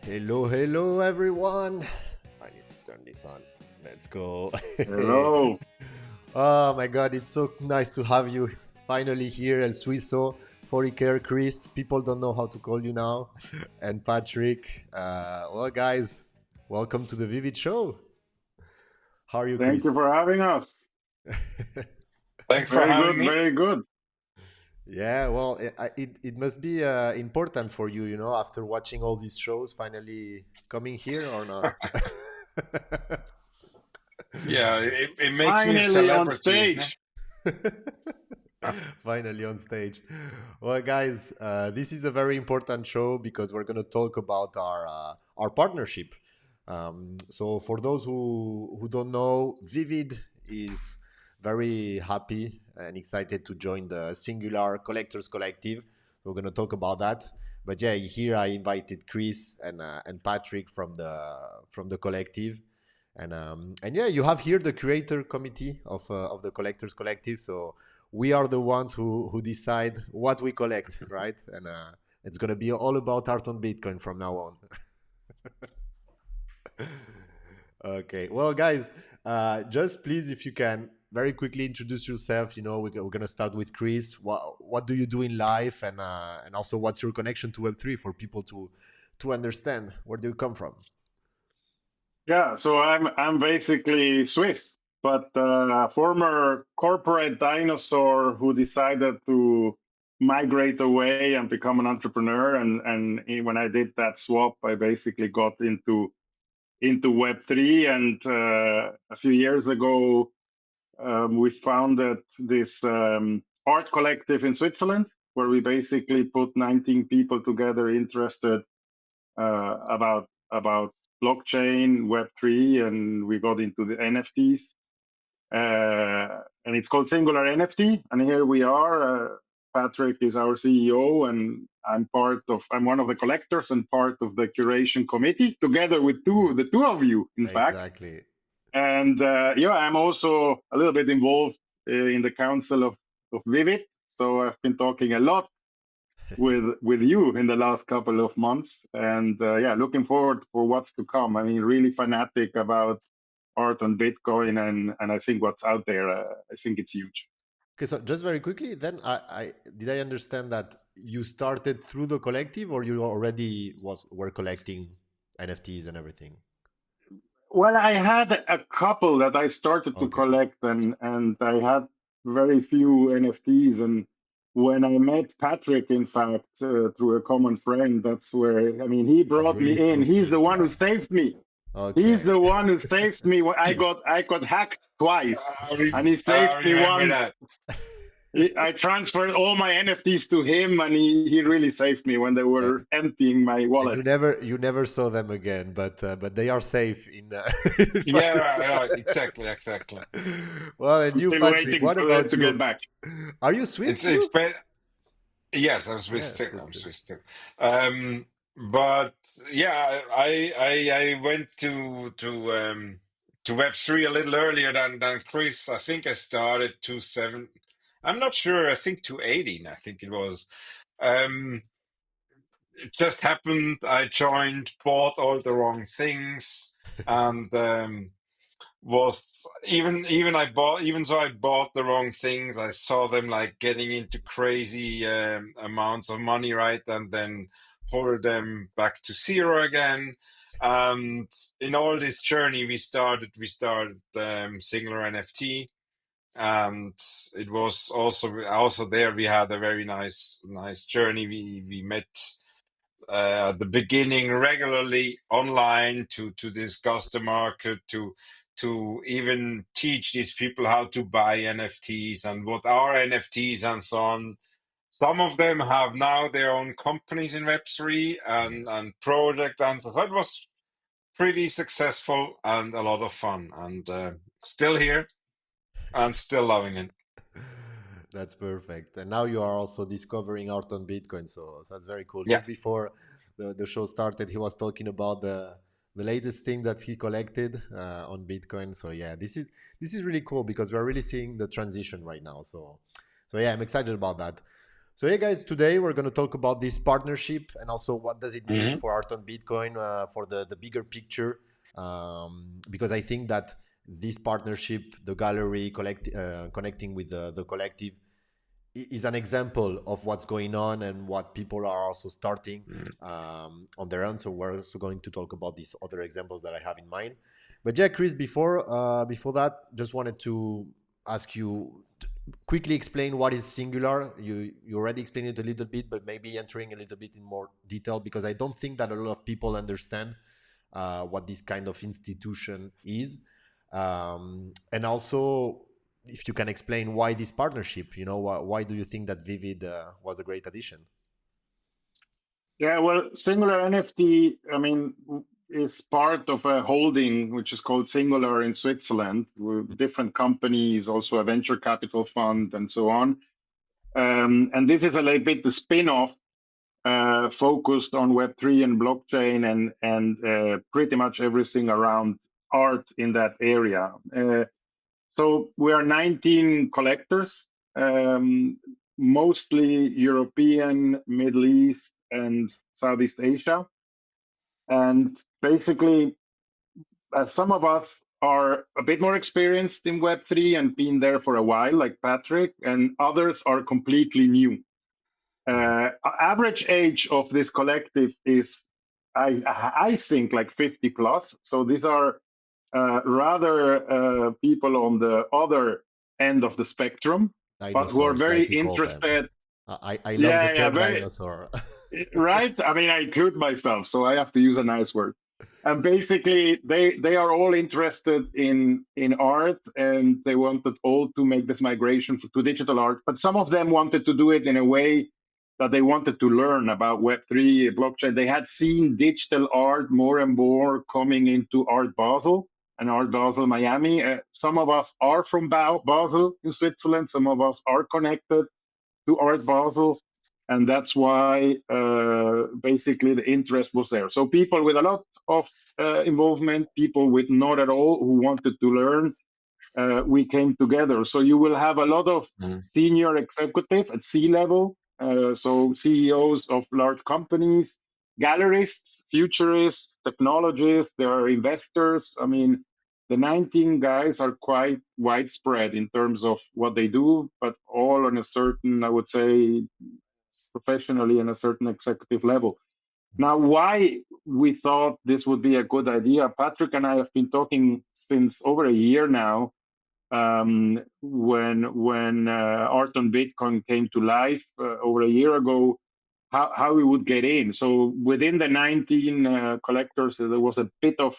Hello, everyone. I need to turn this on. Let's go. Hello. Oh my God, it's so nice to have you finally here, El Suizo, Fouriker, Chris. People don't know how to call you now, and Patrick. Well, guys, welcome to the Vivid Show. How are you, Thank you Chris? for having us. Thanks for Very having good, me. very good. Yeah, well, it must be important for you, after watching all these shows, finally coming here or not? Yeah, it makes me a Finally on celebrity, isn't it? stage. Finally on stage. Well, guys, this is a very important show because we're going to talk about our partnership. So, for those who don't know, Vivid is very happy and excited to join the Singular Collectors Collective. We're going to talk about that. But yeah, here I invited Chris and Patrick from the collective, and yeah, you have here the creator committee of the Collectors Collective. So we are the ones who decide what we collect, right? And it's gonna be all about art on Bitcoin from now on. Okay, well, guys, just please, if you can, very quickly introduce yourself. We're gonna start with Chris. What do you do in life, and also what's your connection to Web3 for people to understand where do you come from? Yeah, so I'm basically Swiss, but a former corporate dinosaur who decided to migrate away and become an entrepreneur. And when I did that swap, I basically got into Web3. And a few years ago, we founded this art collective in Switzerland, where we basically put 19 people together interested about blockchain, Web3, and we got into the NFTs. And it's called Singular NFT. And here we are. Patrick is our CEO, and I'm one of the collectors and part of the curation committee, together with the two of you, in fact. Exactly. And yeah, I'm also a little bit involved in the council of Vivid. So I've been talking a lot with you in the last couple of months, and yeah, looking forward for what's to come. I mean, really fanatic about art on Bitcoin, and I think what's out there, I think it's huge. Okay, so just very quickly, then I understand that you started through the collective, or you already were collecting NFTs and everything? Well, I had a couple that I started to Okay. collect, and I had very few NFTs. And when I met Patrick, in fact, through a common friend, that's where, I mean, he It's brought really me in. through He's the one who Singular. saved me. He's Okay. the one who saved me. I got hacked twice, and he I saved me remember once. that. I transferred all my NFTs to him, and he really saved me when they And, were emptying my and wallet. you never saw them again, but they are safe in. Yeah, exactly. Well, and I'm you, still Patrick, waiting what for them about to get you? back. Are you Swiss It's too? been yes, I'm Swiss Yeah, too. Swiss I'm too. Swiss too. But yeah, I went to Web3 a little earlier than Chris. I think I started 27. I'm not sure. I think 218. I think it was. Um, it just happened. I joined, bought all the wrong things, and was even I bought even so I bought the wrong things. I saw them like getting into crazy amounts of money, right, and then hold them back to zero again. And in all this journey, we started Singular NFT, and it was also there we had a very nice journey. We met at the beginning regularly online to discuss the market, to even teach these people how to buy NFTs and what are NFTs and so on. Some of them have now their own companies in Web3 Yeah. and project, and so that was pretty successful and a lot of fun. And still here and still loving it. That's perfect. And now you are also discovering art on Bitcoin, so that's very cool. Yeah. Just before the show started, he was talking about the latest thing that he collected on Bitcoin. So yeah, this is really cool because we're really seeing the transition right now. So yeah, I'm excited about that. So yeah, guys, today we're going to talk about this partnership and also what does it mean Hmm. for Art on Bitcoin for the bigger picture. Because I think that this partnership, the gallery connecting with the collective, is an example of what's going on and what people are also starting on their own. So we're also going to talk about these other examples that I have in mind. But yeah, Chris, before that, just wanted to ask you quickly explain what is Singular. You already explained it a little bit, but maybe entering a little bit in more detail because I don't think that a lot of people understand what this kind of institution is, and also if you can explain why this partnership. You know, why do you think that Vivid was a great addition? Yeah, well, Singular NFT, I mean, is part of a holding which is called Singular in Switzerland, with different companies, also a venture capital fund, and so on. And this is a little bit the spin-off focused on Web3 and blockchain and pretty much everything around art in that area. So we are 19 collectors, mostly European, Middle East, and Southeast Asia. And basically, some of us are a bit more experienced in Web3 and been there for a while, like Patrick, and others are completely new. Mhm. Average age of this collective is, I think, like 50 plus. So these are rather people on the other end of the spectrum, but who are Dinosaurs, very like you call them. interested. I love the Yeah, term very dinosaur. right. I mean, I include myself, so I have to use a nice word. And basically, they are all interested in art, and they wanted all to make this migration to digital art. But some of them wanted to do it in a way that they wanted to learn about Web3, blockchain. They had seen digital art more and more coming into Art Basel and Art Basel Miami. Some of us are from Basel in Switzerland. Some of us are connected to Art Basel, and that's why basically the interest was there. So people with a lot of involvement, people with not at all who wanted to learn, we came together. So you will have a lot of senior executive at C level, so CEOs of large companies, gallerists, futurists, technologists, there are investors. I mean, the 19 guys are quite widespread in terms of what they do, but all on a certain, I would say, professionally and a certain executive level. Now, why we thought this would be a good idea, Patrick and I have been talking since over a year now, when Art on Bitcoin came to life over a year ago, how we would get in. So within the 19 collectors, there was a bit of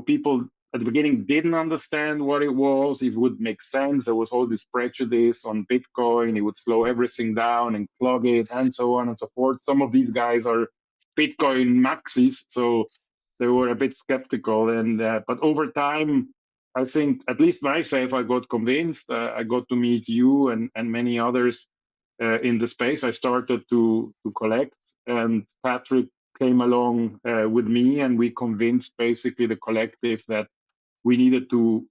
people at the beginning didn't understand what it was. It would make sense. There was all this prejudice on Bitcoin. It would slow everything down and clog it, and so on and so forth. Some of these guys are Bitcoin maxis, so they were a bit skeptical. And but over time, I think at least myself, I got convinced. I got to meet you and many others in the space. I started to collect, and Patrick came along with me, and we convinced basically the collective that we needed to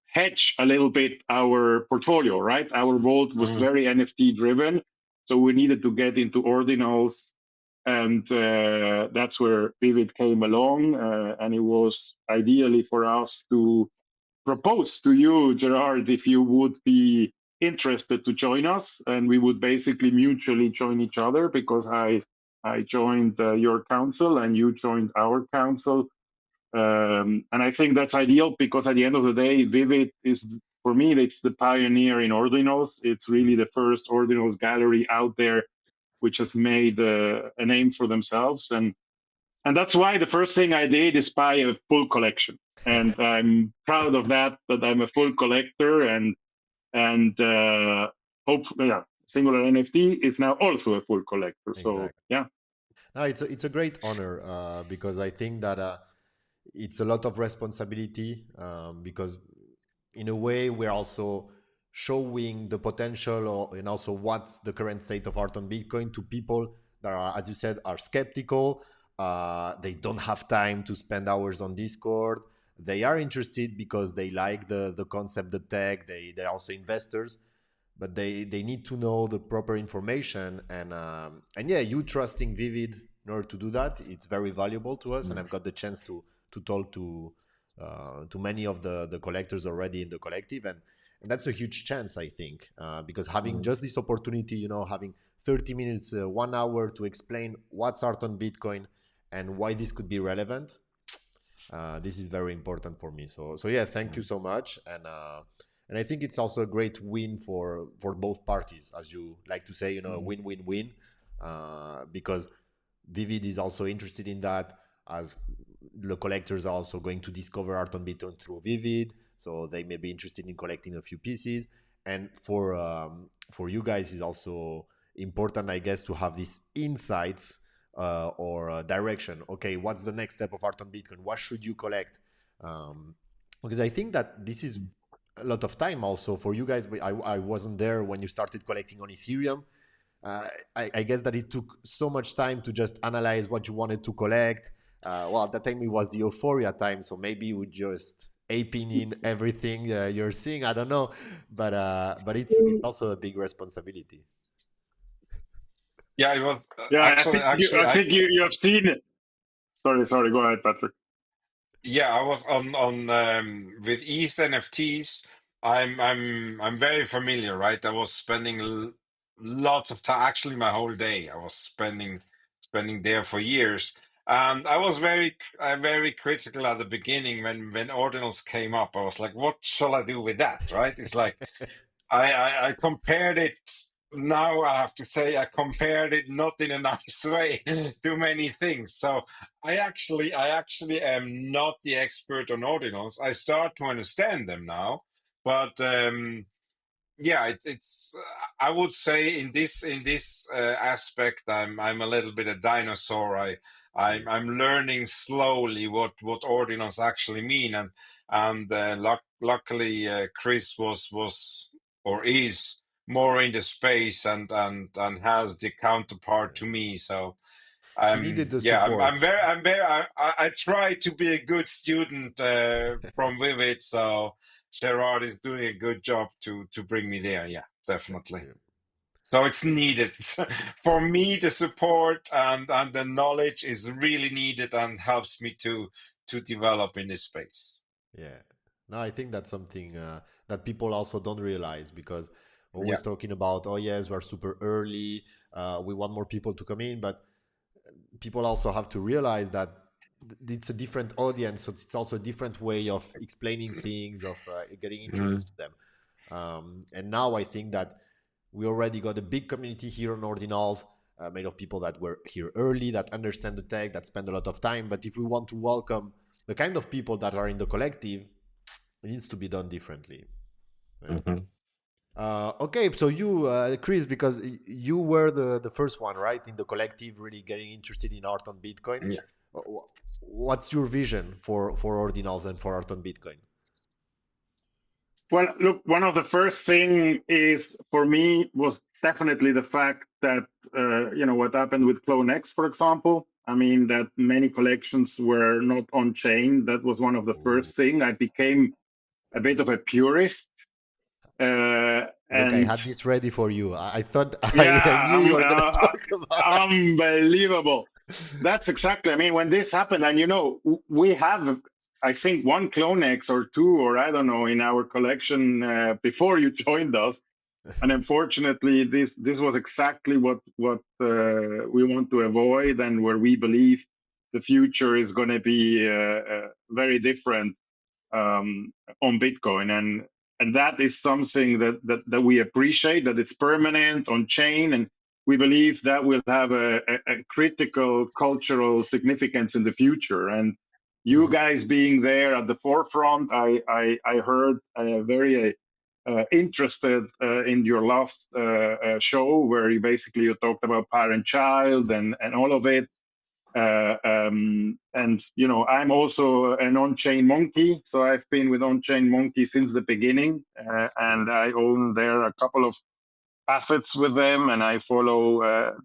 hedge a little bit our portfolio. Right, our vault was Hmm. very NFT driven, so we needed to get into ordinals, and that's where Vivid came along, and it was ideally for us to propose to you, Gerard, if you would be interested to join us, and we would basically mutually join each other because I joined your council and you joined our council, and I think that's ideal because at the end of the day, Vivid is for me it's the pioneer in ordinals. It's really the first ordinals gallery out there which has made a name for themselves, and that's why the first thing I did is buy a full collection, and I'm proud of that. That I'm a full collector, and hope yeah, Singular NFT is now also a full collector. So Exactly. yeah, No, it's a great honor because I think that it's a lot of responsibility because in a way we're also showing the potential and also what's the current state of art on Bitcoin to people that are, as you said, are skeptical. They don't have time to spend hours on Discord. They are interested because they like the concept, the tech. They're also investors, but they need to know the proper information. And yeah, you trusting Vivid in order to do that, it's very valuable to us. And I've got the chance to talk to many of the collectors already in the collective, and that's a huge chance, I think, because having just this opportunity, having 30 minutes, 1 hour to explain what's art on Bitcoin and why this could be relevant, this is very important for me. So yeah, thank you so much. And I think it's also a great win for both parties, as you like to say, a win-win-win, because Vivid is also interested in that, as the collectors are also going to discover art on Bitcoin through Vivid, so they may be interested in collecting a few pieces. And for you guys, is also important, I guess, to have these insights, or direction. Okay, what's the next step of art on Bitcoin? What should you collect? Because I think that this is a lot of time also for you guys. I wasn't there when you started collecting on Ethereum. I guess that it took so much time to just analyze what you wanted to collect. Well, at that time it was the euphoria time, so maybe you would just aping in everything you're seeing. I don't know, but it's also a big responsibility. Yeah, it was Yeah, actually I I think you have seen it. Sorry, go ahead, Patrick. yeah, I was on with ETH NFTs. I'm very familiar, right? I was spending lots of time, actually my whole day. I was spending there for years. And I was very critical at the beginning when ordinals came up. I was like, what shall I do with that, right? It's like I compared it. Now I have to say I compared it not in a nice way to many things. So I actually am not the expert on ordinals. I start to understand them now, but yeah, it's I would say in this aspect, I'm a little bit a dinosaur. True. I'm learning slowly what ordinals actually mean, and luckily Chris was or is more in the space and has the counterpart to me. So He needed the yeah, support. I try to be a good student from Vivid, so Gerard is doing a good job to bring me there. Yeah, definitely. Yeah. So it's needed for me. The support and the knowledge is really needed and helps me to develop in this space. Yeah. No, I think that's something that people also don't realize, because Yeah. always talking about, oh yes, we're super early, we want more people to come in, but people also have to realize that it's a different audience, so it's also a different way of explaining things, of getting Mm. introduced to them. And now I think that we already got a big community here on Ordinals, made of people that were here early, that understand the tech, that spend a lot of time. But if we want to welcome the kind of people that are in the collective, it needs to be done differently. Yeah. Mhm. Okay, so you, Chris, because you were the first one, right, in the collective, really getting interested in art on Bitcoin. Yeah. What's your vision for Ordinals and for art on Bitcoin? Well, look, one of the first thing is for me was definitely the fact that what happened with Clone X, for example. I mean that many collections were not on chain. That was one of the Ooh. first thing. I became a bit of a purist, Look, I and had this ready for you. I thought I yeah, knew you were gonna talk about unbelievable. that. That's exactly. I mean, when this happened, and we have, I think, one Clone X or two, or I don't know, in our collection before you joined us. And unfortunately, this was exactly what we want to avoid, and where we believe the future is going to be very different on Bitcoin, and that is something that we appreciate, that it's permanent on chain, and we believe that will have a critical cultural significance in the future. And you Mhm. guys being there at the forefront, I heard very interested in your last show, where you talked about parent child and all of it. And I'm also an on-chain monkey, so I've been with on-chain monkey since the beginning, Yeah. and I own there a couple of assets with them, and I follow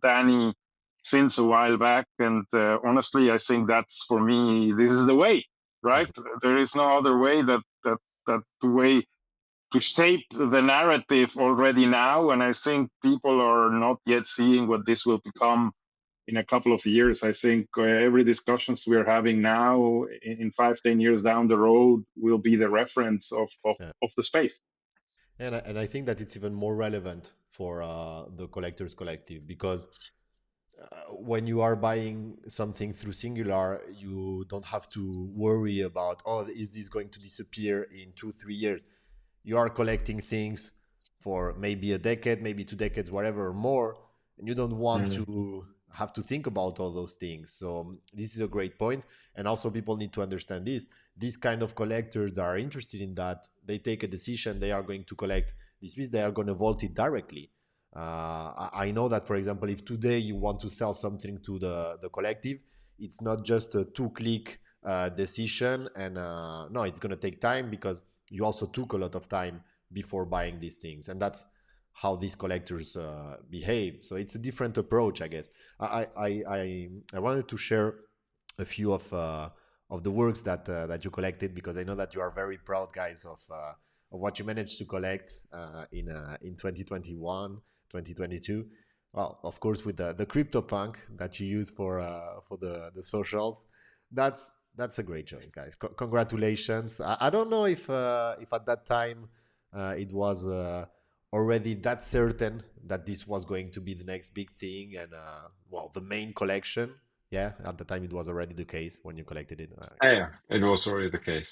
Danny since a while back. And honestly, I think that's, for me, this is the way, right? There is no other way that the way to shape the narrative already now. And I think people are not yet seeing what this will become in a couple of years. I think every discussions we're having now in 5, 10 years down the road will be the reference Yeah. of the space. And I think that it's even more relevant for the collectors collective because when you are buying something through Singular, you don't have to worry about, oh, is this going to disappear in 2 3 years? You are collecting things for maybe a decade, maybe 2 decades, whatever, or more, and you don't want Mm. to have to think about all those things. So this is a great point, and also people need to understand this. These kind of collectors that are interested in that, they take a decision. They are going to collect this piece. They are going to vault it directly. I know that, for example, if today you want to sell something to the collective, it's not just a two-click decision, and no, it's going to take time because you also took a lot of time before buying these things, and that's how these collectors behave. So it's a different approach, I guess. I wanted to share a few of the works that you collected, because I know that you are very proud, guys, of what you managed to collect in 2021, 2022. Well, of course, with the CryptoPunk that you use for the socials. That's a great choice, guys. Congratulations. I don't know if at that time it was already that certain that this was going to be the next big thing, and well, the main collection. Yeah, at the time it was already the case when you collected it. Yeah, it was already the case.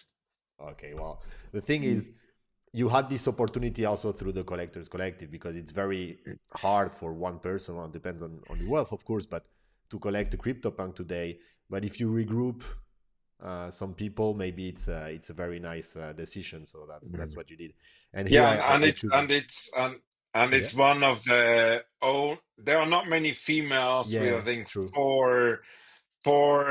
Okay, well, the thing is, you had this opportunity also through the collectors collective, because it's very hard for one person. Well, it depends on your wealth, of course, but to collect a CryptoPunk today. But if you regroup some people, maybe it's a very nice decision. So that's Mm. what you did. And here Yeah, I choose. and Yeah, it's one of the oh, there are not many females with, I yeah, think, true. four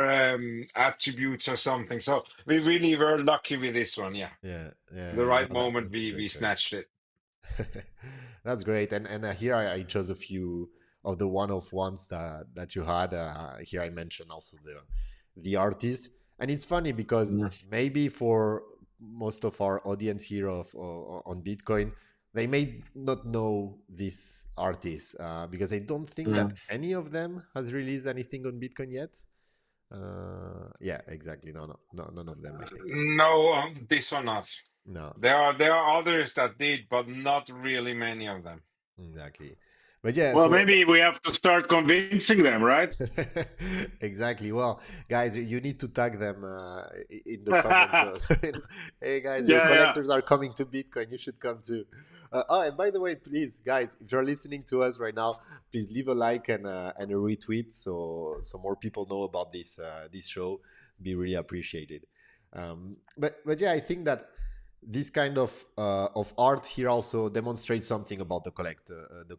attributes or something. So we really were lucky with this one. Yeah, Yeah, the yeah. No, right moment that's a we great choice. snatched it. That's great. And here I chose a few of the one-off ones that you had. Here I mentioned also the artist, and it's funny because Mm. maybe for most of our audience here on Bitcoin, they may not know this artist because I don't think that Mm. any of them has released anything on Bitcoin yet. Yeah, exactly. No, none of them, I think. No, this one not. No, There are others that did, but not really many of them. exactly. But yeah, Well, so maybe we have to start convincing them, right? exactly. Well, guys, you need to tag them in the comments. Hey, guys, your Yeah. collectors are coming to Bitcoin. You should come too. Oh, and by the way, please, guys, if you're listening to us right now, please leave a like and a retweet so more people know about this show. Be really appreciated. But yeah, I think that this kind of art here also demonstrates something about the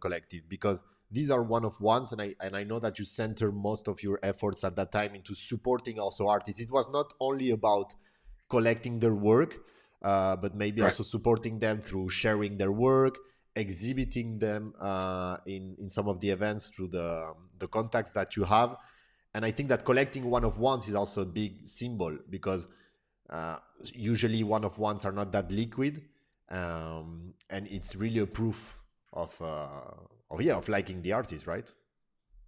collective, because these are one of ones, and I know that you center most of your efforts at that time into supporting also artists. It was not only about collecting their work, but maybe Right. also supporting them through sharing their work, exhibiting them in some of the events through the contacts that you have. And I think that collecting one of ones is also a big symbol, because uh, usually one of ones are not that liquid, and it's really a proof of liking the artist, right?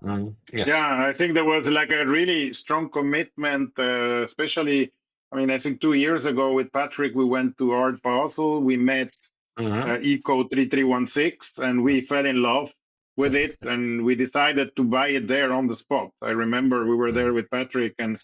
Mm. Yes. Yeah, I think there was like a really strong commitment, especially, I mean, I think 2 years ago with Patrick, we went to Art Basel. We met Hmm. Eco 3316 and we fell in love with it and we decided to buy it there on the spot. I remember we were there with Patrick and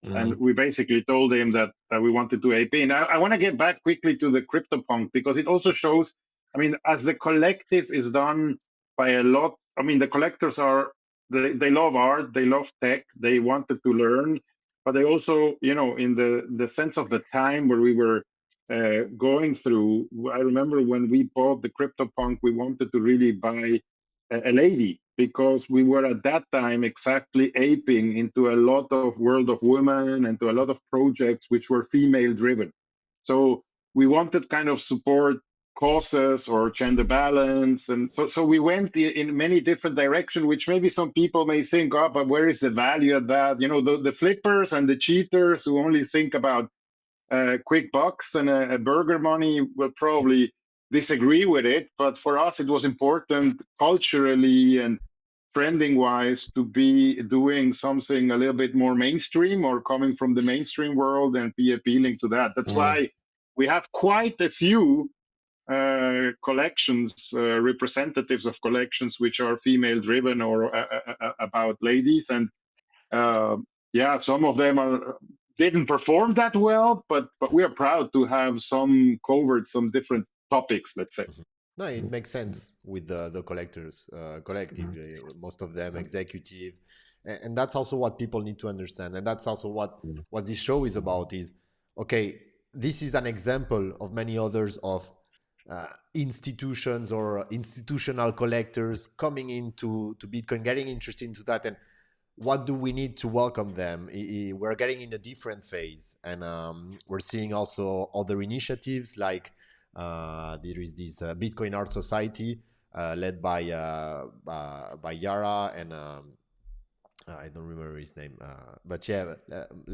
Hmm. we basically told him that we wanted to AP. And I want to get back quickly to the CryptoPunk because it also shows, I mean, as the collective is done by a lot, I mean, the collectors are, they love art, they love tech, they wanted to learn, but they also, you know, in the sense of the time where we were going through, I remember when we bought the CryptoPunk, we wanted to really buy a lady because we were at that time exactly aping into a lot of World of Women and to a lot of projects which were female driven. So we wanted kind of support causes or gender balance. And so we went in many different directions, which maybe some people may think, oh, but where is the value of that? You know, the flippers and the cheaters who only think about quick bucks and a burger money will probably disagree with it, but for us, it was important culturally and trending wise to be doing something a little bit more mainstream or coming from the mainstream world and be appealing to that. That's Mm. why we have quite a few collections, representatives of collections which are female driven or about ladies. And uh, yeah, some of them didn't perform that well, but we are proud to have some covered some different topics, let's say. Mhm. No, it makes sense with the collectors collective. Mm. Most of them Mm. executives, and that's also what people need to understand. And that's also Mm. what this show is about. Is okay. This is an example of many others of institutions or institutional collectors coming into to Bitcoin, getting interested into that, and what do we need to welcome them? We're getting in a different phase, and we're seeing also other initiatives like there is this Bitcoin Art Society led by Yara and I don't remember his name, but yeah,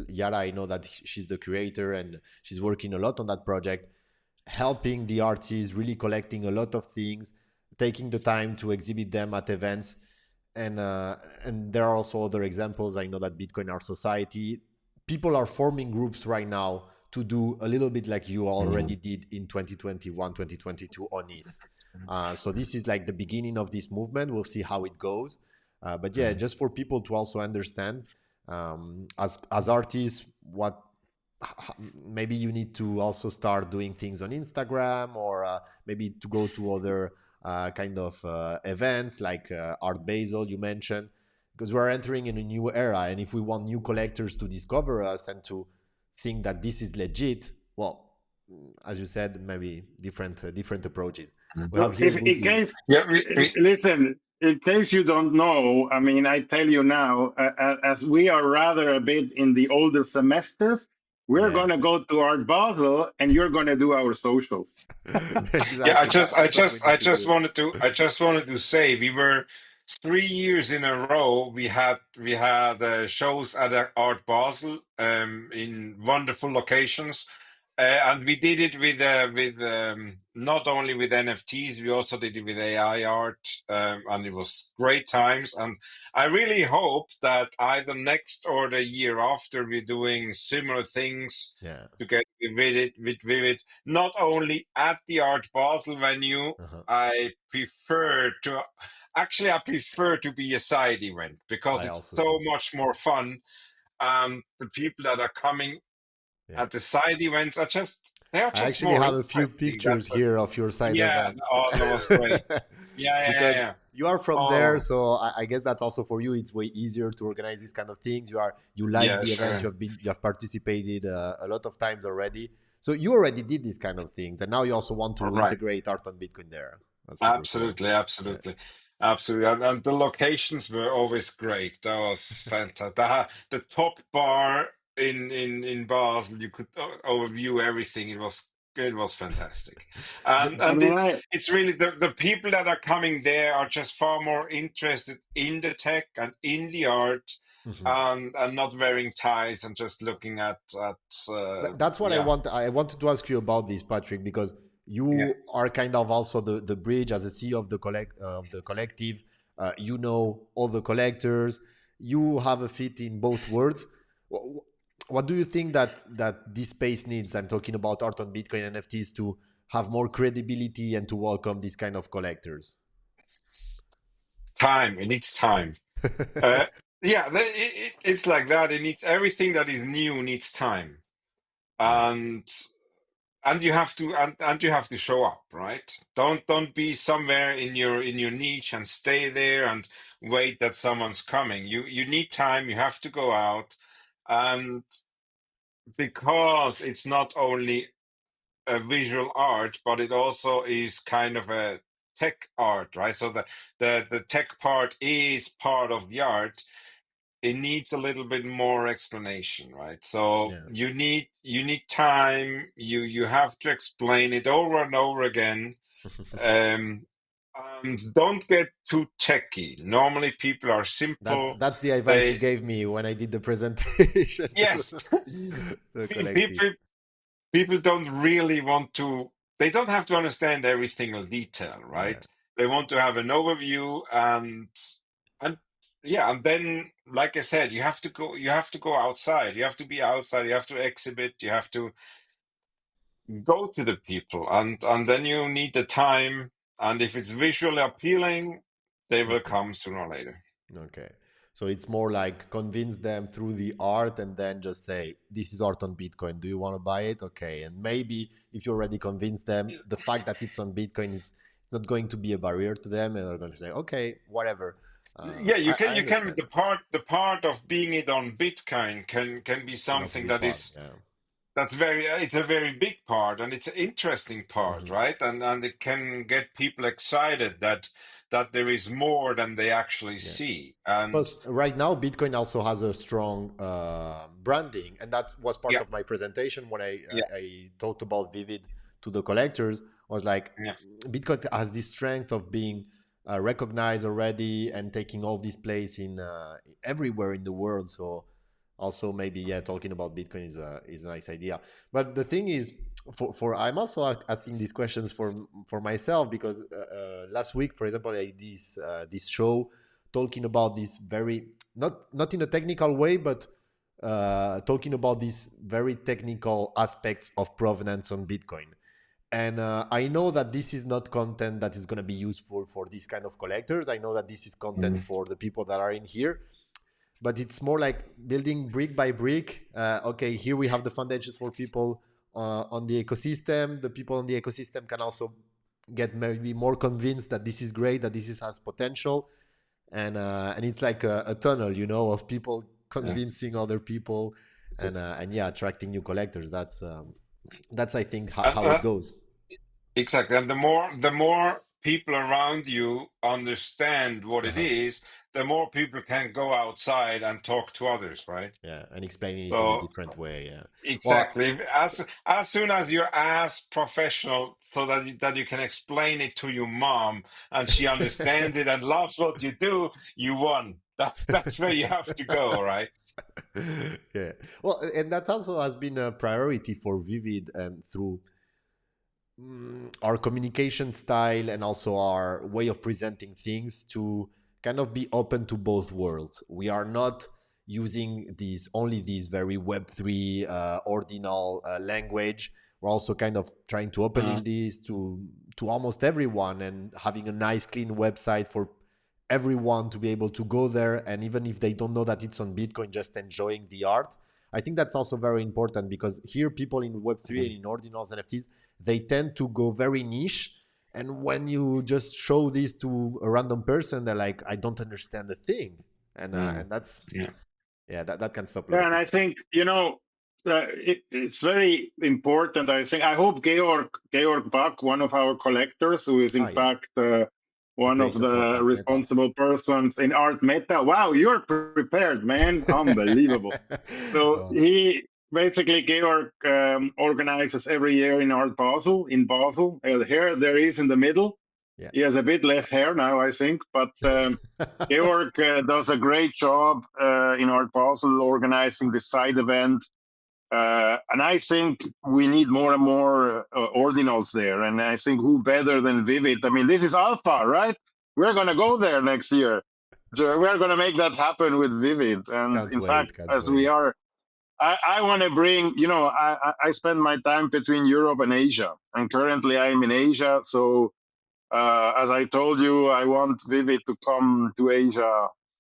Yara. I know that she's the creator and she's working a lot on that project, helping the artists, really collecting a lot of things, taking the time to exhibit them at events, and there are also other examples. I know that Bitcoin Art Society, people are forming groups right now to do a little bit like you already Mm. did in 2021, 2022 on ETH. So this is like the beginning of this movement. We'll see how it goes. But yeah, Mm. just for people to also understand, as artists, what maybe you need to also start doing things on Instagram, or maybe to go to other kind of events like Art Basel you mentioned, because we're entering in a new era, and if we want new collectors to discover us and to think that this is legit, well, as you said, maybe different approaches. Mm. We have here If in Guzi. case, Yeah, listen, in case you don't know, I mean, I tell you now, as we are rather a bit in the older semesters, we're Yeah. going to go to Art Basel and you're going to do our socials. yeah. Exactly, that's what we need to do. I just wanted to say we were 3 years in a row. We had shows at Art Basel in wonderful locations. And we did it with not only with NFTs, we also did it with AI art, and it was great times. And I really hope that either next or the year after we're doing similar things Yeah. together with it, not only at the Art Basel venue. Uh-huh. I prefer to be a side event because I it's also so think. much more fun. The people that are coming Yeah. at the side events they are I just actually more have a few interesting. pictures here of your side Yeah. events. Oh, that was great. Yeah, yeah, yeah, Because yeah. you are from there, Oh, so I guess that's also for you. It's way easier to organize these kind of things. You like yeah, the event. sure. You have participated a lot of times already. So you already did these kind of things, and now you also want to Right. integrate art on Bitcoin there. That's super cool. Absolutely, Yeah. absolutely, absolutely. And the locations were always great. That was fantastic. The top bar in Basel, you could overview everything. It was fantastic. And I and mean, it's really the people that are coming there are just far more interested in the tech and in the art, Mhm. and not wearing ties and just looking at That's what I yeah. want. I wanted to ask you about this, Patrick, because Yeah. you are kind of also the bridge as a CEO of the collective. You know all the collectors. You have a fit in both worlds. Wh- What do you think that this space needs? I'm talking about art on Bitcoin NFTs to have more credibility and to welcome these kind of collectors. Time. It needs time. Uh, yeah, it's like that. It needs everything that is new needs time, Yeah. and and you have to show up, right? Don't be somewhere in your niche and stay there and wait that someone's coming. You need time. You have to go out, and because it's not only a visual art, but it also is kind of a tech art, right? So the tech part is part of the art. It needs a little bit more explanation, right? So Yeah. you need time. You have to explain it over and over again. Um, and don't get too techy. Normally, people are simple. That's the advice you They gave me when I did the presentation to Yes, the collective. people don't really want to. they don't have to understand every single detail, Yeah. right? They want to have an overview, and yeah, and then, like I said, you have to go outside, you have to be outside, you have to exhibit, you have to go to the people, and then you need the time, and if it's visually appealing, they will Mhm. come sooner or later. Okay. So it's more like convince them through the art and then just say, this is art on Bitcoin. Do you want to buy it? Okay. And maybe if you already convince them, the fact that it's on Bitcoin is not going to be a barrier to them. And they're going to say, okay, whatever. Yeah, I you can understand. the part of being it on Bitcoin can be Can also something be that part. is Yeah. that's very it's a very big part, and it's an interesting part, Hmm. right? And it can get people excited that there is more than they actually Yeah. see. And Plus, right now, Bitcoin also has a strong branding, and that was part yeah, of my presentation when yeah, I talked about Vivid to the collectors. I was like, yeah, Bitcoin has this strength of being recognized already and taking all this place in everywhere in the world. So, also maybe yeah, talking about Bitcoin is a nice idea. But the thing is, for I'm also asking these questions for myself because last week, for example, I did this show talking about this very not in a technical way, but talking about these very technical aspects of provenance on Bitcoin. And I know that this is not content that is going to be useful for these kind of collectors. I know that this is content mm, for the people that are in here, but it's more like building brick by brick. Okay, here we have the foundations for people on the ecosystem. The people on the ecosystem can also get maybe more convinced that this is great, that this is, has potential, and it's like a tunnel, you know, of people yeah. convincing other people, and yeah, attracting new collectors. That's I think And, how it goes. exactly. And the more people around you understand what it Uh-huh. is, the more people can go outside and talk to others, right? Yeah, and explaining it in a So different way. Yeah. Well, exactly. As soon as you're as professional, so that you can explain it to your mom and she understands it and loves what you do, you won. That's where you have to go, right? yeah. Well, and that also has been a priority for Vivid and through our communication style and also our way of presenting things to kind of be open to both worlds. We are not using these only these very Web3 ordinal language. We're also kind of trying to opening Mm, this to almost everyone and having a nice clean website for everyone to be able to go there, and even if they don't know that it's on Bitcoin, just enjoying the art. I think that's also very important because here people in Web3 mm, and in ordinals NFTs, they tend to go very niche, and when you just show this to a random person, they're like, I don't understand the thing, mm. and that's Yeah. yeah, that can stop a lot Yeah, of and I people. think it's very important. I think I hope Georg Bach, one of our collectors, who is in Ah, yeah, fact the one of creator for the Art Meta. responsible persons in Art Meta. Wow, you're prepared, man! Unbelievable. So Oh, he basically Georg organizes every year in Art Basel in Basel. Here there is in the middle. yeah. He has a bit less hair now, I think, but. Georg does a great job in Art Basel organizing this side event. And I think we need more and more ordinals there. And I think who better than Vivid? I mean, this is Alpha, right? We're going to go there next year. So we're going to make that happen with Vivid. And Can't in fact, wait, can't as we wait. are, I want to bring, I spend my time between Europe and Asia. And currently I'm in Asia. So as I told you, I want Vivid to come to Asia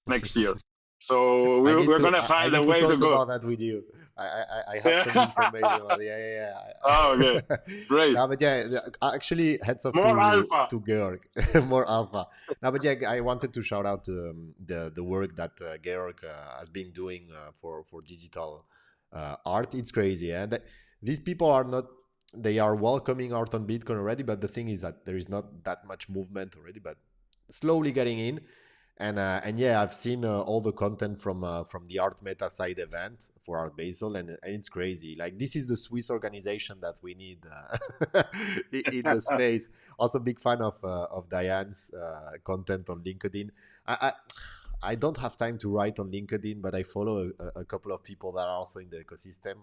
next year. So we're going to I find a need to way to talk go. about that with you. I have some Yeah. information about yeah, yeah, Oh, okay. yeah. Great. No, but yeah, actually, heads off More alpha. to Georg, more alpha. No, but yeah, I wanted to shout out to the work that Georg has been doing for digital art. It's crazy, and these people are not. They are welcoming art on Bitcoin already, but the thing is that there is not that much movement already, but slowly getting in. And yeah, I've seen all the content from the Art Meta side event for Art Basel, and it's crazy. Like this is the Swiss organization that we need in the space. Also, big fan of Diane's content on LinkedIn. I, I I don't have time to write on LinkedIn, but I follow a couple of people that are also in the ecosystem,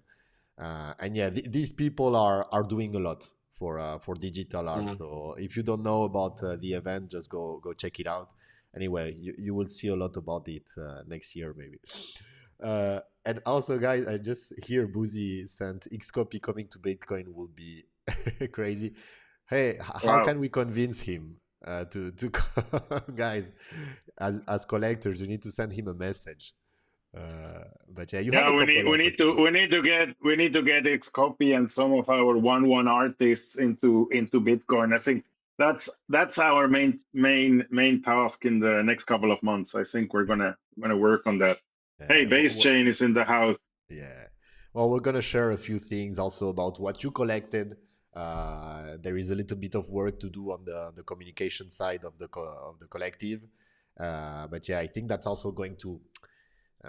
and yeah, these people are doing a lot. for digital art. Mm. So if you don't know about the event, just go check it out. Anyway, you will see a lot about it next year maybe. And also, guys, I just hear Boozy sent Xcopy coming to Bitcoin will be crazy. Hey, how Wow. can we convince him to guys, as collectors, you need to send him a message. But yeah, you have Yeah, a couple of Xcopy. we need to get Xcopy and some of our one artists into Bitcoin. I think that's our main task in the next couple of months. I think we're gonna work on that. Hey, Yeah, Base Chain is in the house. yeah. Well, we're gonna share a few things also about what you collected. There is a little bit of work to do on the communication side of the collective, but yeah, I think that's also going to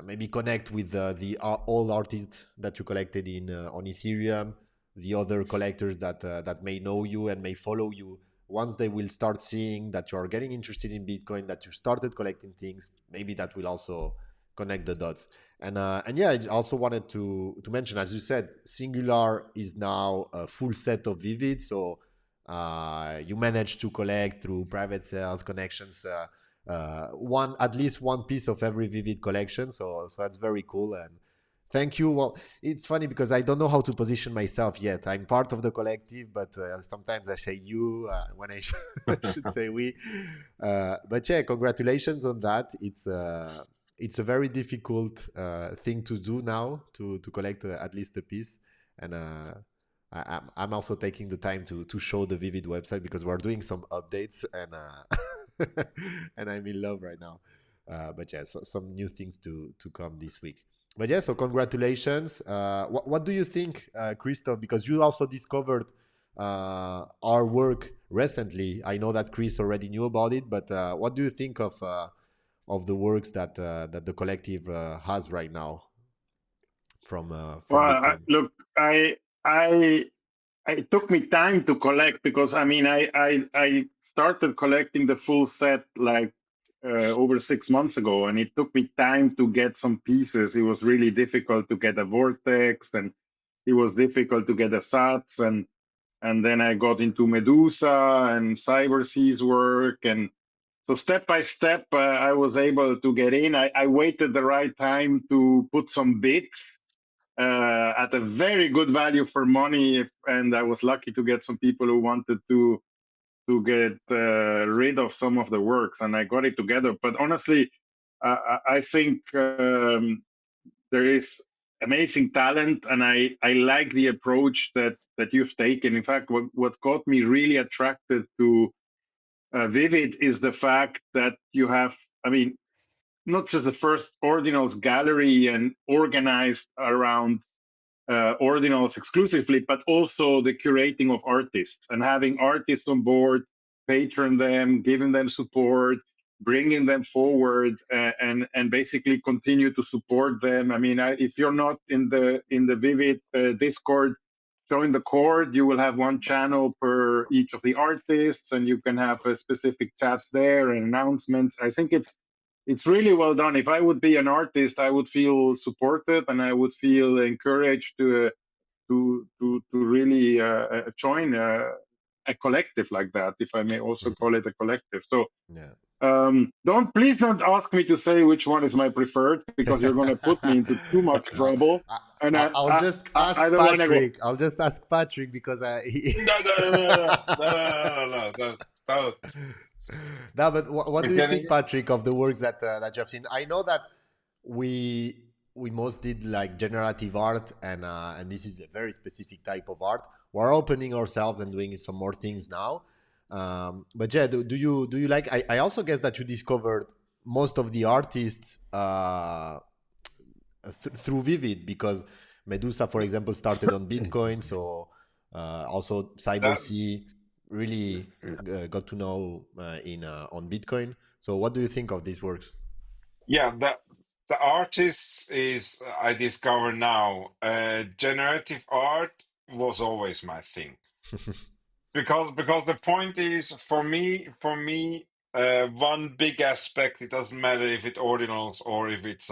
maybe connect with the all artists that you collected in on Ethereum, the other collectors that may know you and may follow you. Once they will start seeing that you are getting interested in Bitcoin, that you started collecting things, maybe that will also connect the dots. And yeah, I also wanted to mention, as you said, Singular is now a full set of Vivid. So you managed to collect through private sales connections. One at least one piece of every Vivid collection. So that's very cool. And thank you. Well, it's funny because I don't know how to position myself yet. I'm part of the collective, but sometimes I say you when I should say we. But yeah, congratulations on that. It's a very difficult thing to do now to collect at least a piece. And I'm also taking the time to show the Vivid website because we're doing some updates and and I'm in love right now. But yeah, so, some new things to come this week. But yeah, so congratulations. What do you think, Christoph? Because you also discovered our work recently. I know that Chris already knew about it, but what do you think of the works that the collective has right now from Well, Bitcoin? look, I it took me time to collect because I mean I started collecting the full set like over 6 months ago, and it took me time to get some pieces. It was really difficult to get a vortex, and it was difficult to get a Sats, and then I got into Medusa and Cybersea's work, and so step by step I was able to get in. I waited the right time to put some bits at a very good value for money, and I was lucky to get some people who wanted to get rid of some of the works, and I got it together. But honestly, I think there is amazing talent, and I like the approach that you've taken. In fact, what got me really attracted to Vivid is the fact that you have, I mean, not just the first ordinals gallery and organized around ordinals exclusively, but also the curating of artists and having artists on board, patron them, giving them support, bringing them forward, and basically continue to support them. I mean, if you're not in the Vivid Discord, join the cord. You will have one channel per each of the artists, and you can have specific chats there and announcements. I think it's really well done. If I would be an artist, I would feel supported and I would feel encouraged to really join a collective like that, if I may also Mhm. call it a collective. So Yeah. don't ask me to say which one is my preferred because you're going to put me into too much No, trouble, and I'll just I ask don't want to go. Patrick. I'll just ask Patrick because No, no, no, no, no, no, no, no, no, no. no, but what do you think, Getting Patrick, of the works that you have seen? I know that we most did like generative art, and this is a very specific type of art. We're opening ourselves and doing some more things now. But yeah, do you like? I also guess that you discovered most of the artists through Vivid because Medusa, for example, started on Bitcoin. So also that. CyberC really got to know in on Bitcoin. So what do you think of these works? Yeah, the artist is I discover now. Generative art was always my thing because the point is for me one big aspect. It doesn't matter if it's ordinals or if it's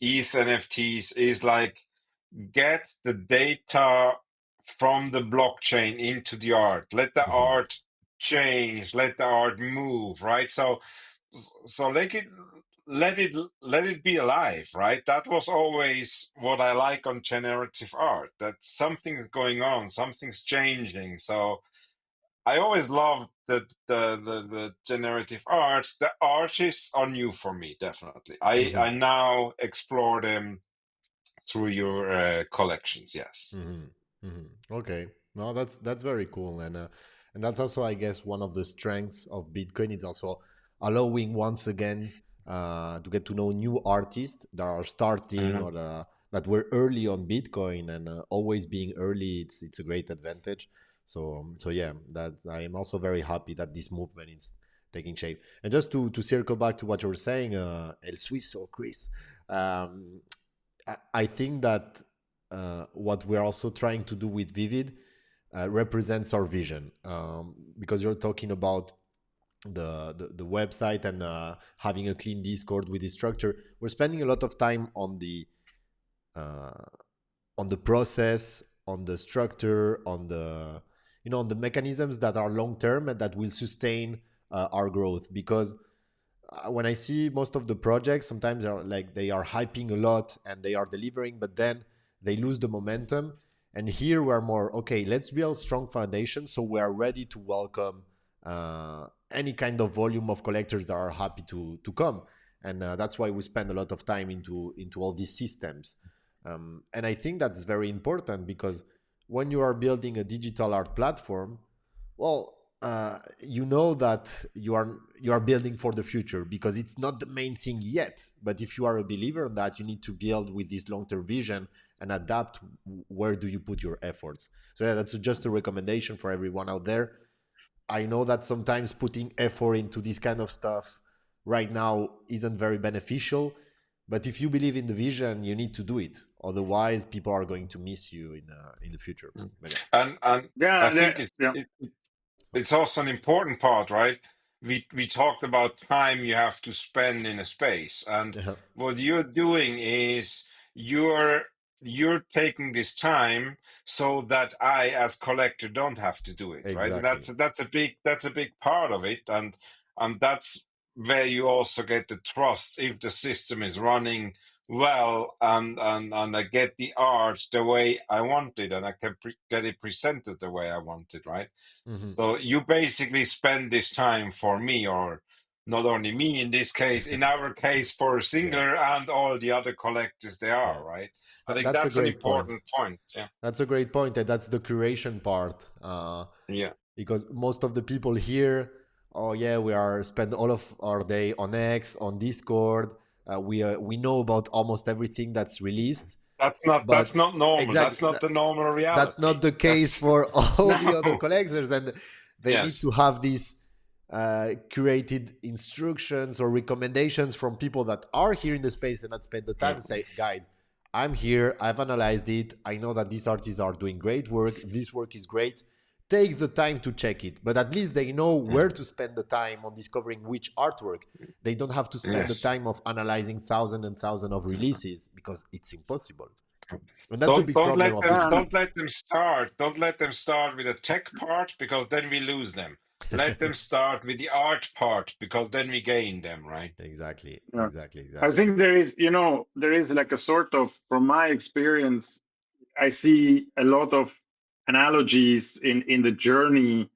ETH NFTs is like get the data from the blockchain into the art. Let the Hmm. art change, let the art move, right? So let it be alive, right? That was always what I like on generative art, that something's going on, something's changing. So I always loved the generative art. The artists are new for me, definitely. I Hmm. now explore them through your collections. Yes. Hmm. Hmm. Okay, no, that's very cool, and that's also, I guess, one of the strengths of Bitcoin. It's also allowing once again to get to know new artists that are starting Mhm. or that were early on Bitcoin, and always being early, it's a great advantage. So yeah, that I am also very happy that this movement is taking shape. And just to circle back to what you were saying, El Suizo, Chris. Um, I think that what we're also trying to do with Vivid represents our vision, because you're talking about the website and having a clean Discord with the structure. We're spending a lot of time uh, on the process, on the structure, on the on the mechanisms that are long term and that will sustain our growth. Because when I see most of the projects, sometimes they are hyping a lot and they are delivering, but then they lose the momentum. And here we're more okay. Let's build strong foundations so we are ready to welcome any kind of volume of collectors that are happy to come. And that's why we spend a lot of time into all these systems. And I think that's very important because when you are building a digital art platform, well, you know that you are building for the future because it's not the main thing yet. But if you are a believer in that, you need to build with this long-term vision and adapt. Where do you put your efforts? So yeah, that's just a recommendation for everyone out there. I know that sometimes putting effort into this kind of stuff right now isn't very beneficial, but if you believe in the vision, you need to do it. Otherwise, people are going to miss you in the future. Mm. But yeah. And I Yeah, think yeah. it's also an important part, right? We talked about time you have to spend in a space, and Yeah. what you're doing is you're you're taking this time so that I, as collector, don't have to do it, right? And Exactly. that's a big part of it, and that's where you also get the trust if the system is running well, and I get the art the way I want it, and I can get it presented the way I want it, right? Hmm. So you basically spend this time for me, or not only me in this case, in our case for Yeah. Singular and all the other collectors they Yeah. are, right? I think That's a that's an great point. important point. Yeah. That's a great point, and that's the curation part. Yeah. Because most of the people here, oh yeah, we are spend all of our day on X, on Discord. We know about almost everything that's released, That's but not normal. exactly That's not the normal that's reality. not the case That's for all the other no. collectors, and they need Yes. to have these curated instructions or recommendations from people that are here in the space and that spend the time and Mm. say, guys, I'm here, I've analyzed it, I know that these artists are doing great work, this work is great. Take the time to check it, but at least they know where Mm. to spend the time on discovering which artwork. They don't have to spend the Yes. time of analyzing thousands and thousands of Mm. releases because it's impossible. And that's a big problem of digital. Don't let them start. Don't let them start with the tech part, because then we lose them. Let them start with the art part, because then we gain them, right? Exactly, Yeah. exactly, I exactly. think there is like a sort of, from my experience, I see a lot of analogies in the journey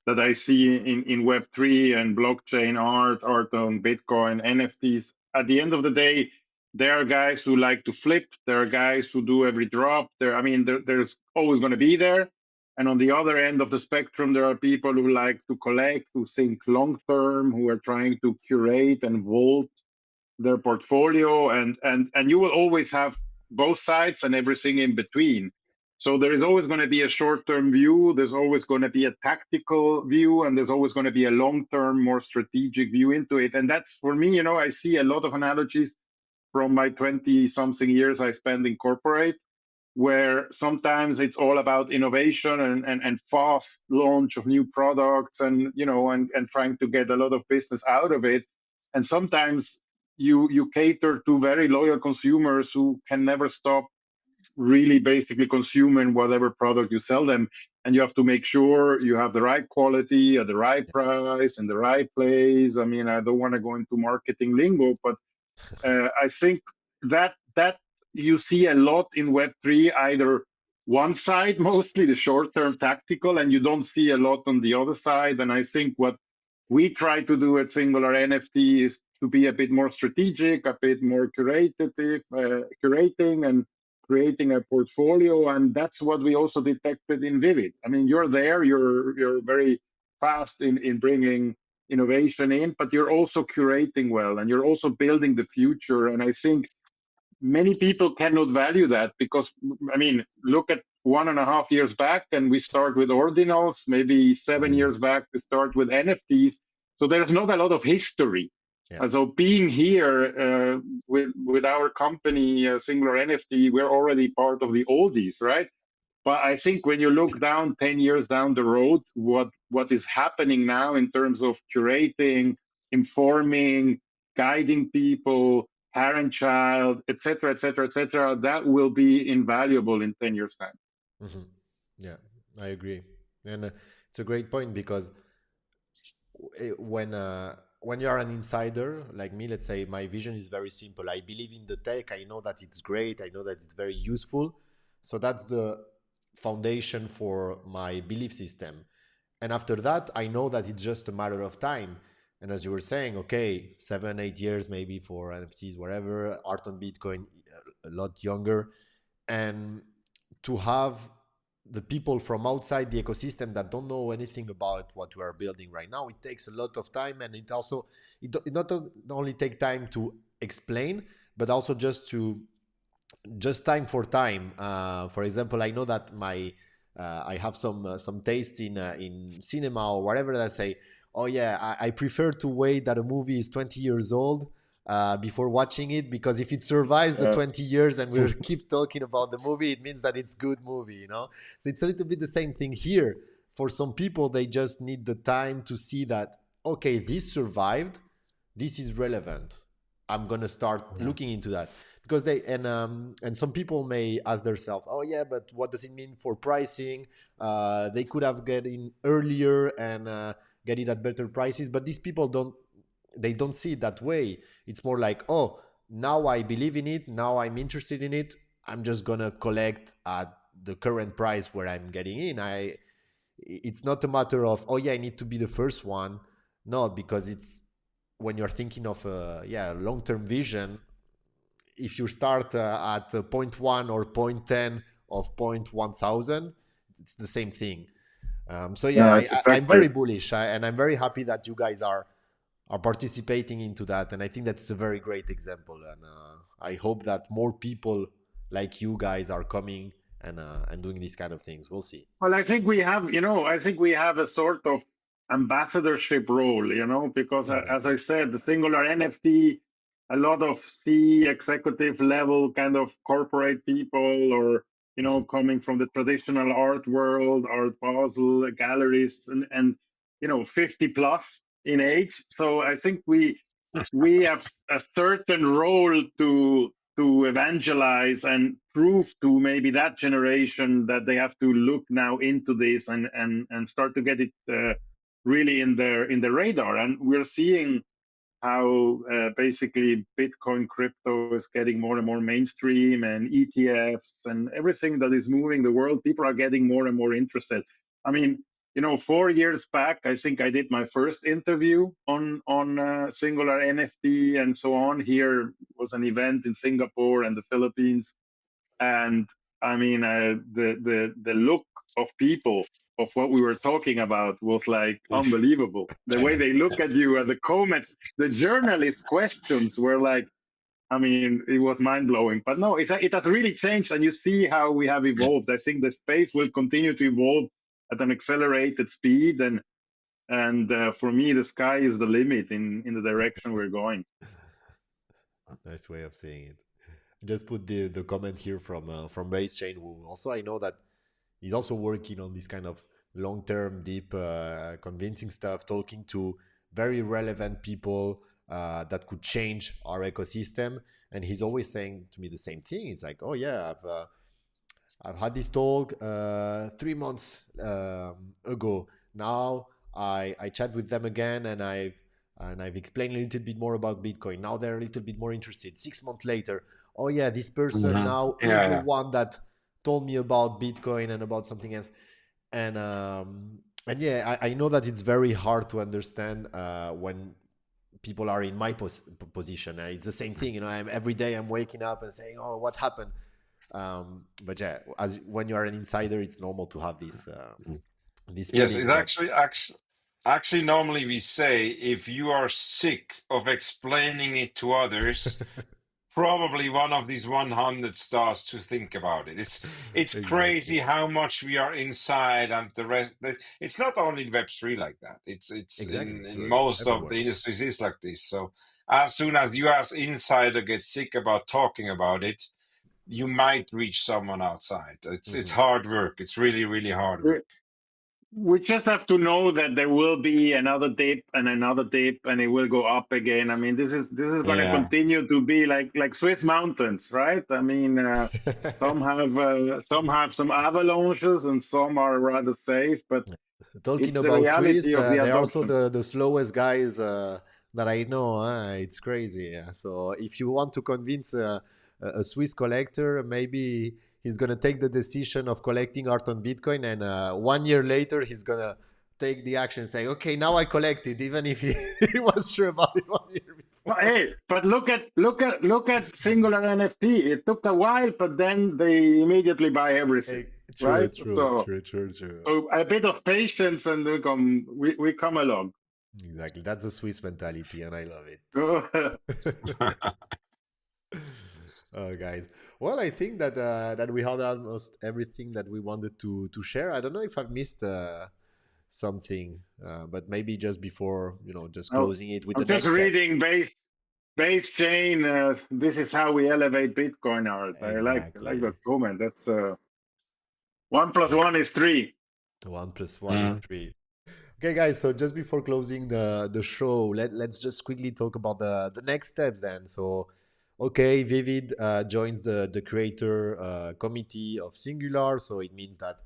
that I see in Web3 and blockchain art on Bitcoin, NFTs. At the end of the day, there are guys who like to flip. There are guys who do every drop. There's always going to be there. And on the other end of the spectrum, there are people who like to collect, who think long term, who are trying to curate and vault their portfolio, and you will always have both sides and everything in between. So there is always going to be a short-term view, there's always going to be a tactical view, and there's always going to be a long-term, more strategic view into it. And that's, for me, I see a lot of analogies from my 20 something years I spent in corporate, where sometimes it's all about innovation and fast launch of new products, and trying to get a lot of business out of it. And sometimes you cater to very loyal consumers who can never stop really basically consuming whatever product you sell them. And you have to make sure you have the right quality at the right price in the right place. I mean, I don't want to go into marketing lingo, but I think that you see a lot in Web3, either one side, mostly the short-term tactical, and you don't see a lot on the other side. And I think what we try to do at Singular NFT is to be a bit more strategic, a bit more curating and creating a portfolio. And that's what we also detected in Vivid. I mean, you're there, you're very fast in bringing innovation in, but you're also curating well and you're also building the future. And I think many people cannot value that because, I mean, look at 1.5 years back and we start with ordinals, maybe 7 years back we start with NFTs. So there's not a lot of history. Yeah. So being here with our company, Singular NFT, we're already part of the oldies, right? But I think when you look down 10 years down the road, what is happening now in terms of curating, informing, guiding people, parent child, etc., etc., etc., that will be invaluable in 10 years time. Hmm. Yeah, I agree. And it's a great point because when you are an insider like me, let's say my vision is very simple. I believe in the tech. I know that it's great. I know that it's very useful. So that's the foundation for my belief system. And after that, I know that it's just a matter of time. And as you were saying, okay, 7, 8 years maybe for NFTs, whatever, art on Bitcoin, a lot younger. And to have the people from outside the ecosystem that don't know anything about what we are building right now, it takes a lot of time. And it also, it not only take time to explain, but also just time for time. For example, I know that I have some taste in cinema or whatever, that say, oh yeah, I prefer to wait that a movie is 20 years old before watching it, because if it survives the 20 years and we'll keep talking about the movie, it means that it's good movie, you know. So it's a little bit the same thing here. For some people, they just need the time to see that, okay, this survived, this is relevant, I'm gonna start looking into that. Because they and some people may ask themselves, oh yeah, but what does it mean for pricing? They could have get in earlier and get it at better prices, but these people don't see it that way. It's more like, oh, now I believe in it, now I'm interested in it, I'm just gonna collect at the current price where I'm getting in. It's not a matter of, oh yeah, I need to be the first one. No, because it's, when you're thinking of a long-term vision, if you start at point 1 or point 10 of point 1000, it's the same thing. So yeah, Yeah, it's I'm exactly. very bullish, and I'm very happy that you guys are participating into that, and I think that's a very great example. And I hope that more people like you guys are coming and doing these kind of things. We'll see. Well, I think we have, I think we have a sort of ambassadorship role, because as Exactly. I said, the Singular NFT, a lot of C executive level kind of corporate people, or, coming from the traditional art world, Art Basel, galleries, and 50 plus in age. So I think we have a certain role to evangelize and prove to maybe that generation that they have to look now into this and start to get it really in their radar. And we're seeing how basically Bitcoin crypto is getting more and more mainstream, and ETFs and everything that is moving the world. People are getting more and more interested. I mean, 4 years back, I think I did my first interview on Singular NFT and so on. Here was an event in Singapore and the Philippines, and I mean, the look of people of what we were talking about was like unbelievable. The way they look at you and the comments, the journalist questions were like, I mean, it was mind blowing. But no, it has really changed, and you see how we have evolved. I think the space will continue to evolve at an accelerated speed, and for me, the sky is the limit in the direction we're going. Nice way of saying it. Just put the comment here from Base Chain, who also, I know that he's also working on this kind of long-term, deep, convincing stuff, talking to very relevant people that could change our ecosystem. And he's always saying to me the same thing. He's like, "Oh yeah, I've had this talk 3 months ago. Now I chat with them again, and I've explained a little bit more about Bitcoin. Now they're a little bit more interested. 6 months later, oh yeah, this person Mhm. now is the Yeah, one that told me about Bitcoin and about something else. And yeah, I know that it's very hard to understand when people are in my position. It's the same thing, every day I'm waking up and saying, "Oh, what happened?" But yeah, as when you are an insider, it's normal to have yeah. this Yes, feeling it that actually normally we say if you are sick of explaining it to others, probably one of these 100 starts to think about it. It's exactly, crazy how much we are inside, and the rest. It's not only in Web3 like that. It's exactly. in It's most of the everywhere. industries is like this. So as soon as you as insider get sick about talking about it, you might reach someone outside. It's Hmm. hard work. It's really really hard We, work. we just have to know that there will be another dip, and it will go up again. I mean, this is going to Yeah. continue to be like Swiss mountains, right? I mean, some have some avalanches, and some are rather safe, but Talking it's the about reality Swiss, of the they're also adoption. the slowest guys that I know. It's crazy. Yeah. So if you want to convince a Swiss collector, maybe he's gonna take the decision of collecting art on Bitcoin, and 1 year later he's gonna take the action, and say, "Okay, now I collect it," even if he, he was sure about it 1 year Well, before. hey, but look at singular NFT. It took a while, but then they immediately buy everything, True, right? true, So true, true, true. so a bit of patience, and we come along. Exactly. That's the Swiss mentality, and I love it. Guys. Well, I think that we had almost everything that we wanted to share. I don't know if I've missed something, but maybe just before, just Oh, closing it with I'm the just next steps. reading base chain. This is how we elevate Bitcoin art. I like Exactly. that comment. That's 1 + 1 is 3. 1 + 1 is Mm. 3. Okay, guys. So just before closing the show, let's just quickly talk about the next steps then. So, okay, Vivid joins the creator committee of Singular. So it means that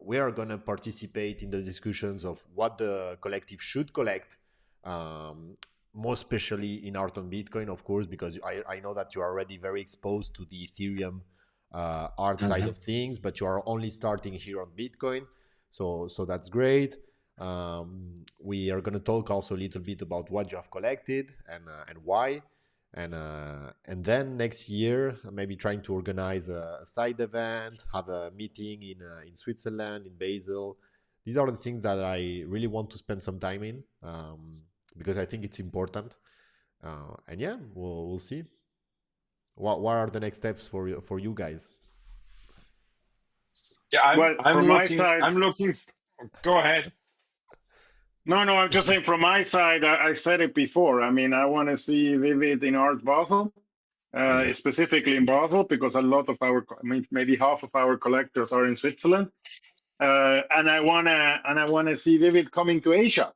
we are going to participate in the discussions of what the collective should collect, um, most especially in art on Bitcoin, of course, because I know that you are already very exposed to the Ethereum art side Mhm. of things, but you are only starting here on Bitcoin. So that's great. We are going to talk also a little bit about what you have collected and why, and then next year maybe trying to organize a side event, have a meeting in Switzerland, in Basel. These are the things that I really want to spend some time in, because I think it's important. And yeah, we'll see what are the next steps for you guys. Yeah, Well, I'm from my looking. side, Go ahead. no, I'm just saying from my side, I said it before. I mean, I want to see Vivid in Art Basel, Yeah, specifically in Basel, because a lot of I mean, maybe half of our collectors are in Switzerland, and I wanna see Vivid coming to Asia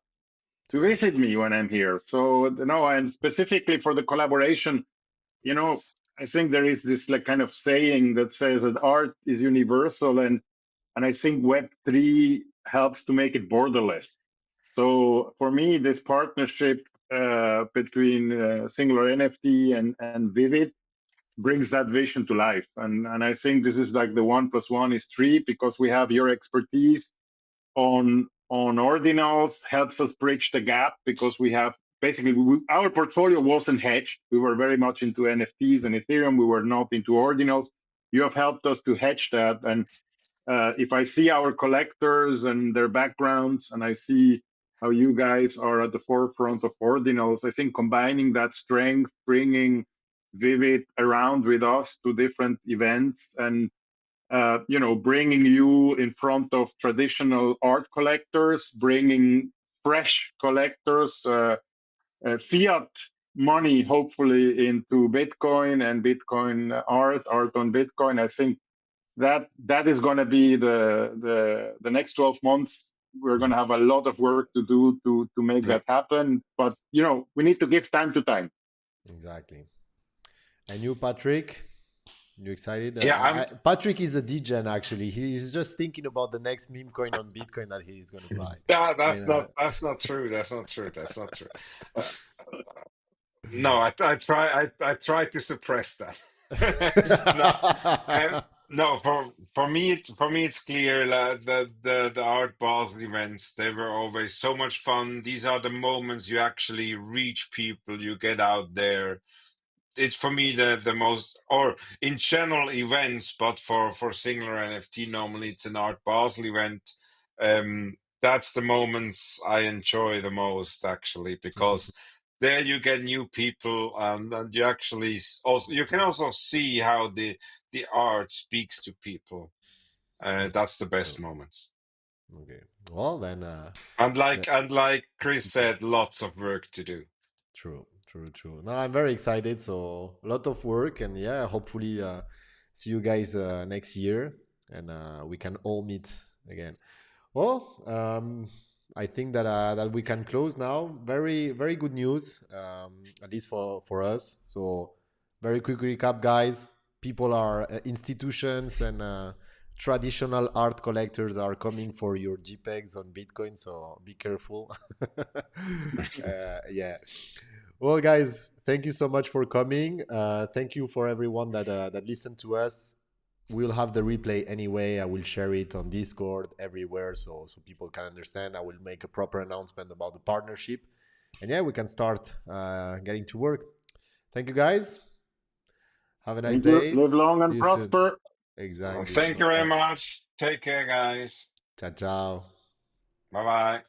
to true. visit me when I'm here. So no, and specifically for the collaboration, you know, I think there is this like kind of saying that says that art is universal, and I think Web3 helps to make it borderless. So for me, this partnership between Singular NFT and Vivid brings that vision to life. And I think this is like the 1 + 1 is 3, because we have your expertise on ordinals, helps us bridge the gap, because we have basically our portfolio wasn't hedged. We were very much into NFTs and Ethereum. We were not into ordinals. You have helped us to hedge that. And if I see our collectors and their backgrounds, and I see how you guys are at the forefront of ordinals, I think combining that strength, bringing Vivid around with us to different events, and bringing you in front of traditional art collectors, bringing fresh collectors, fiat money, hopefully into Bitcoin and Bitcoin art on Bitcoin. I think that is going to be the next 12 months. We're going to have a lot of work to do to make Mm. that happen. But we need to give time to time. Exactly. And you, Patrick, You excited? Yeah, I'm. Patrick is a degen actually. He's just thinking about the next meme coin on Bitcoin that he's going to buy. Yeah, And that's not true. That's not true. That's not true. Uh, no, I try to suppress that. No, um, no. For me, it's clear that the Art Basel events, they were always so much fun. These are the moments you actually reach people. You get out there. It's for me the most, or in general events, but for singular NFT normally it's an Art Basel event. That's the moments I enjoy the most actually, because there you get new people, and you actually also you can also see how the art speaks to people. That's the best moments. okay. Well, then, And that, like Chris said, lots of work to do. true, true, true. No, I'm very excited. So a lot of work, and yeah, hopefully see you guys next year, and we can all meet again. Well, I think that we can close now. Very very good news, at least for us. So very quick recap, guys. People are institutions and traditional art collectors are coming for your JPEGs on Bitcoin. So be careful. Yeah. Well, guys, thank you so much for coming. Thank you for everyone that listened to us. We'll have the replay anyway. I will share it on Discord everywhere, so people can understand. I will make a proper announcement about the partnership, and yeah, we can start getting to work. Thank you, guys. Have a nice Thank you. day. Live long See and you soon. prosper. Exactly. Thank you very much. Take care, guys. Ciao, ciao. Bye bye.